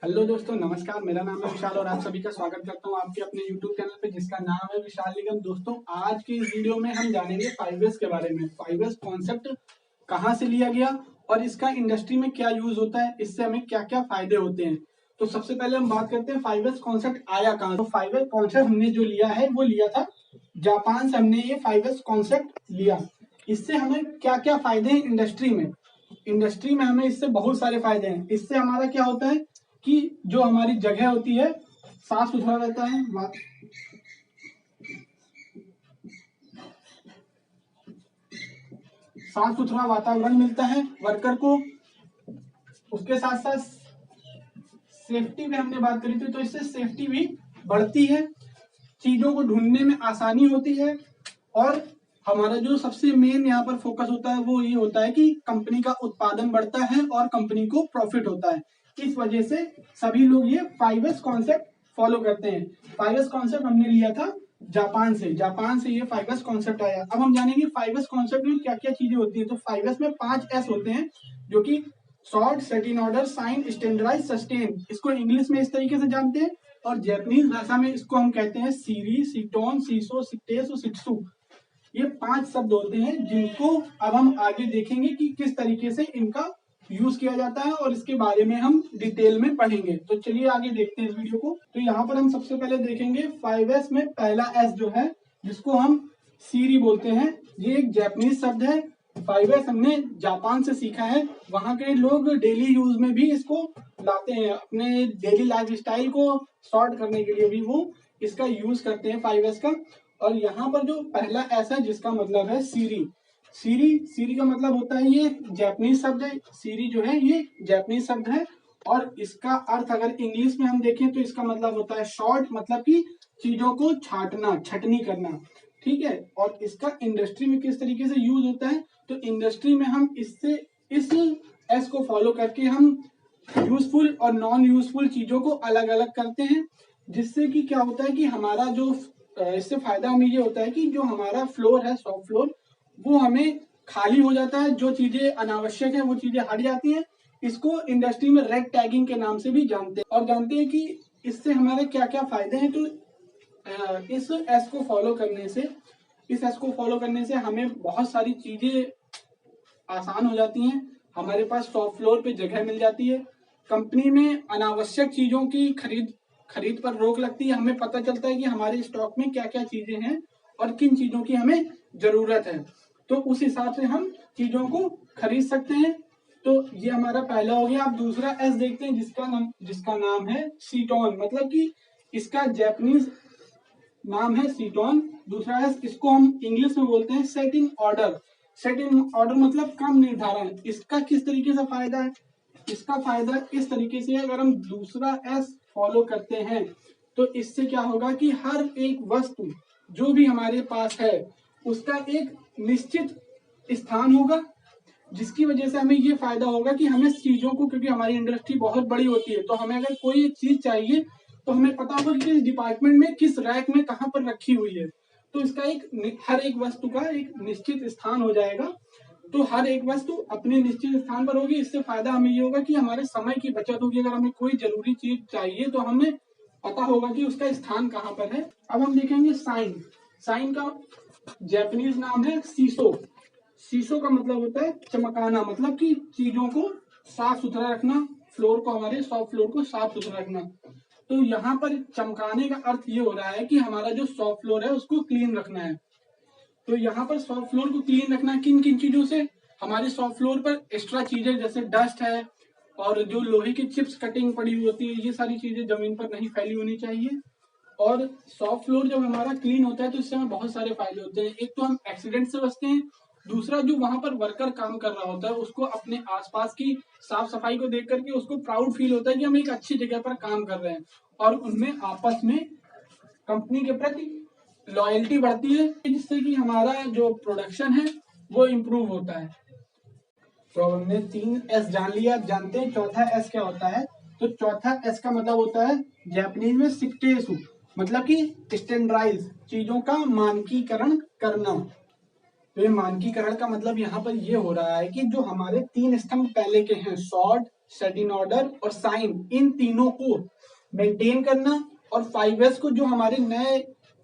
Hello दोस्तों, नमस्कार। मेरा नाम है विशाल और आप सभी का स्वागत करता हूं आपके अपने यूट्यूब चैनल पे जिसका नाम है विशाल निगम। दोस्तों, आज की इस वीडियो में हम जानेंगे 5S के बारे में। 5S कॉन्सेप्ट कहां से लिया गया और इसका इंडस्ट्री में क्या यूज होता है, इससे हमें क्या क्या फायदे होते हैं। तो सबसे पहले हम बात करते हैं 5S कॉन्सेप्ट आया कहां। तो 5S कॉन्सेप्ट हमने जो लिया है वो लिया था जापान से। हमने ये 5S कॉन्सेप्ट लिया। इससे हमें क्या क्या फायदे हैं इंडस्ट्री में हमें इससे बहुत सारे फायदे हैं। इससे हमारा क्या होता है कि जो हमारी जगह होती है साफ सुथरा रहता है, साफ सुथरा वातावरण मिलता है वर्कर को। उसके साथ साथ सेफ्टी में हमने बात करी थी, तो इससे सेफ्टी भी बढ़ती है, चीजों को ढूंढने में आसानी होती है। और हमारा जो सबसे मेन यहाँ पर फोकस होता है वो ये होता है कि कंपनी का उत्पादन बढ़ता है और कंपनी को प्रॉफिट होता है। इस वजह से सभी लोग ये 5S कॉन्सेप्ट फॉलो करते हैं। 5S कॉन्सेप्ट हमने लिया था जापान से ये 5S कॉन्सेप्ट आया। अब हम जानेंगे 5S कॉन्सेप्ट में क्या क्या चीजें होती है। तो 5S में 5S होते हैं, जो कि short, set in order, sign, standardize, sustain. इसको इंग्लिश में इस तरीके से जानते हैं और जापानीज भाषा में इसको हम कहते हैं सीरी, सीटोन, सीसो, सिक्टेस और सिट्सु। ये 5 शब्द होते हैं जिनको अब हम आगे देखेंगे कि किस तरीके से इनका यूज किया जाता है और इसके बारे में हम डिटेल में पढ़ेंगे। तो चलिए आगे देखते हैं इस वीडियो को। तो यहाँ पर हम सबसे पहले देखेंगे 5S में पहला S जो है, जिसको हम सीरी बोलते हैं। ये एक जापानीज शब्द है। 5S हमने जापान से सीखा है। वहां के लोग डेली यूज में भी इसको लाते हैं, अपने डेली लाइफ स्टाइल को शॉर्ट करने के लिए भी वो इसका यूज करते हैं 5S का। और यहाँ पर जो पहला एस है जिसका मतलब है सीरी। सीरी का मतलब होता है, ये जापानीज शब्द है। सीरी जो है ये जापानीज शब्द है और इसका अर्थ अगर इंग्लिश में हम देखें तो इसका मतलब होता है शॉर्ट, मतलब कि चीजों को छटनी करना। ठीक है। और इसका इंडस्ट्री में किस तरीके से यूज होता है, तो इंडस्ट्री में हम इस एस को फॉलो करके हम यूजफुल और नॉन यूजफुल चीजों को अलग अलग करते हैं। जिससे कि क्या होता है कि हमारा जो इससे फायदा हमें ये होता है कि जो हमारा फ्लोर है, शॉप फ्लोर, वो हमें खाली हो जाता है। जो चीजें अनावश्यक है वो चीजें हट जाती हैं। इसको इंडस्ट्री में रेड टैगिंग के नाम से भी जानते हैं। और जानते हैं कि इससे हमारे क्या क्या फायदे हैं। तो इस एस को फॉलो करने से हमें बहुत सारी चीजें आसान हो जाती हैं। हमारे पास शॉप फ्लोर पे जगह मिल जाती है। कंपनी में अनावश्यक चीजों की खरीद पर रोक लगती है। हमें पता चलता है कि हमारे स्टॉक में क्या क्या चीजें हैं और किन चीजों की हमें जरूरत है, तो उस हिसाब से हम चीजों को खरीद सकते हैं। तो ये हमारा पहला हो गया। आप दूसरा एस देखते हैं जिसका नाम है सीटोन, मतलब कि इसका जापानीज नाम है सीटोन। दूसरा है, इसको हम इंग्लिश में बोलते हैं set in order. Set in order मतलब क्रम निर्धारण। इसका किस तरीके से फायदा है, इसका फायदा इस तरीके से है, अगर हम दूसरा एस फॉलो करते हैं तो इससे क्या होगा कि हर एक वस्तु जो भी हमारे पास है उसका एक निश्चित स्थान होगा। जिसकी वजह से हमें ये फायदा होगा कि हमें चीजों को, क्योंकि हमारी इंडस्ट्री बहुत बड़ी होती है, तो हमें अगर कोई चीज चाहिए तो हमें पता होगा कि किस डिपार्टमेंट में, किस रैक में, कहाँ पर रखी हुई है। तो इसका हर एक वस्तु का एक निश्चित स्थान हो जाएगा। तो हर एक वस्तु अपने निश्चित स्थान पर होगी। इससे फायदा हमें ये होगा कि हमारे समय की बचत होगी। अगर हमें कोई जरूरी चीज चाहिए तो हमें पता होगा कि उसका स्थान कहाँ पर है। अब हम देखेंगे साइन। साइन का जापानीज नाम है सीसो। सीसो का मतलब होता है चमकाना, मतलब कि चीजों को साफ सुथरा रखना, फ्लोर को, हमारे शॉप फ्लोर को साफ सुथरा रखना। तो यहाँ पर चमकाने का अर्थ ये हो रहा है कि हमारा जो शॉप फ्लोर है उसको क्लीन रखना है। तो यहाँ पर शॉप फ्लोर को क्लीन रखना किन किन चीजों से, हमारे शॉप फ्लोर पर एक्स्ट्रा चीजें जैसे डस्ट है और जो लोहे की चिप्स कटिंग पड़ी हुई होती है, ये सारी चीजें जमीन पर नहीं फैली होनी चाहिए। और शॉप फ्लोर जब हमारा क्लीन होता है तो इससे हमें बहुत सारे फायदे होते हैं। एक तो हम एक्सीडेंट से बचते हैं। दूसरा, जो वहां पर वर्कर काम कर रहा होता है उसको अपने आसपास की साफ सफाई को देख करके उसको प्राउड फील होता है कि हम एक अच्छी जगह पर काम कर रहे हैं। और उनमें आपस में कंपनी के प्रति लॉयल्टी बढ़ती है, जिससे कि हमारा जो प्रोडक्शन है वो इम्प्रूव होता है। तो हमने 3 एस जान लिया। आप जानते हैं चौथा एस क्या होता है। तो चौथा एस का मतलब होता है जापानीज में सिक्टेसु, मतलब कि स्टैंडर्डाइज, चीजों का मानकीकरण करना। तो ये मानकीकरण का मतलब यहाँ पर ये हो रहा है कि जो हमारे 3 स्तंभ पहले के हैं, शॉर्ट, सेट इन ऑर्डर और साइन, इन तीनों को मेंटेन करना, और 5S को जो हमारे नए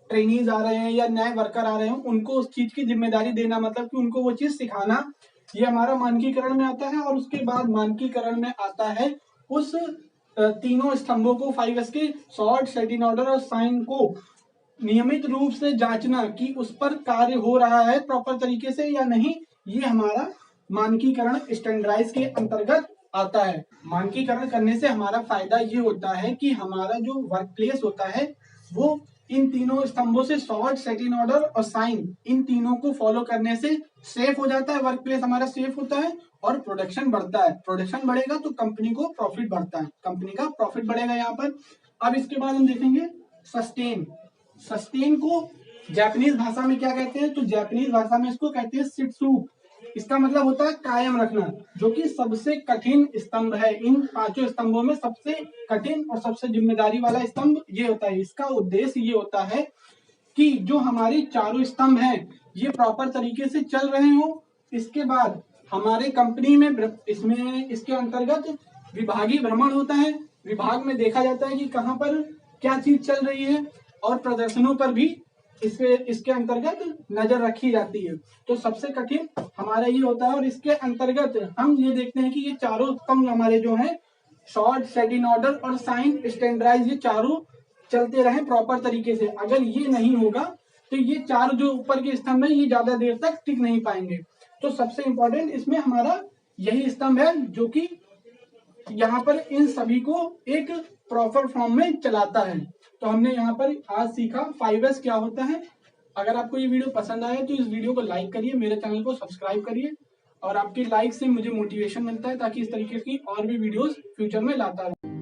ट्रेनीज आ रहे हैं या नए वर्कर आ रहे हैं उनको उस चीज की जिम्मेदारी देना, मतलब कि उनको वो चीज सिखाना, ये हमारा मानकीकरण में आता है। और उसके बाद मानकीकरण में आता है उस तीनों स्तंभों को 5S के सॉर्ट, सेट इन ऑर्डर और साइन को नियमित रूप से जांचना कि उस पर कार्य हो रहा है प्रॉपर तरीके से या नहीं। ये हमारा मानकीकरण स्टैंडर्डाइज के अंतर्गत आता है। मानकीकरण करने से हमारा फायदा ये होता है कि हमारा जो वर्क प्लेस होता है वो इन तीनों स्तंभों से सॉर्ट, सेट इन ऑर्डर और साइन, इन तीनों को फॉलो करने से सेफ हो जाता है। वर्क प्लेस हमारा सेफ होता है और प्रोडक्शन बढ़ता है। प्रोडक्शन बढ़ेगा तो कंपनी को प्रॉफिट बढ़ता है, कंपनी का प्रॉफिट बढ़ेगा यहाँ पर। अब इसके बाद हम देखेंगे सस्टेन। सस्टेन को जापानीज भाषा में क्या कहते हैं? तो जापानीज भाषा में इसको कहते हैं शित्सु। इसका मतलब होता है कायम रखना, जो कि सबसे कठिन स्तंभ है। इन पांचों स्तंभों में सबसे कठिन और सबसे जिम्मेदारी वाला स्तंभ ये होता है। इसका उद्देश्य ये होता है कि जो हमारे चारों स्तंभ हैं ये प्रॉपर तरीके से चल रहे हो। इसके बाद हमारे कंपनी में इसमें इसके अंतर्गत विभागीय भ्रमण होता है। विभाग में देखा जाता है कि कहाँ पर क्या चीज चल रही है, और प्रदर्शनों पर भी इसके अंतर्गत नजर रखी जाती है। तो सबसे कठिन हमारा ये होता है, और इसके अंतर्गत हम ये देखते हैं कि ये चारों स्तंभ हमारे जो हैं शॉर्ट, सेट इन ऑर्डर और साइन, स्टैंडर्डाइज, ये चारों चलते रहे प्रॉपर तरीके से। अगर ये नहीं होगा तो ये चार जो ऊपर के स्तंभ है ये ज्यादा देर तक टिक नहीं पाएंगे। तो सबसे इंपॉर्टेंट इसमें हमारा यही स्तंभ है जो कि यहाँ पर इन सभी को एक प्रॉपर फॉर्म में चलाता है। तो हमने यहाँ पर आज सीखा 5S क्या होता है। अगर आपको ये वीडियो पसंद आया तो इस वीडियो को लाइक करिए, मेरे चैनल को सब्सक्राइब करिए, और आपके लाइक से मुझे मोटिवेशन मिलता है ताकि इस तरीके की और भी वीडियोस फ्यूचर में लाता रहूं।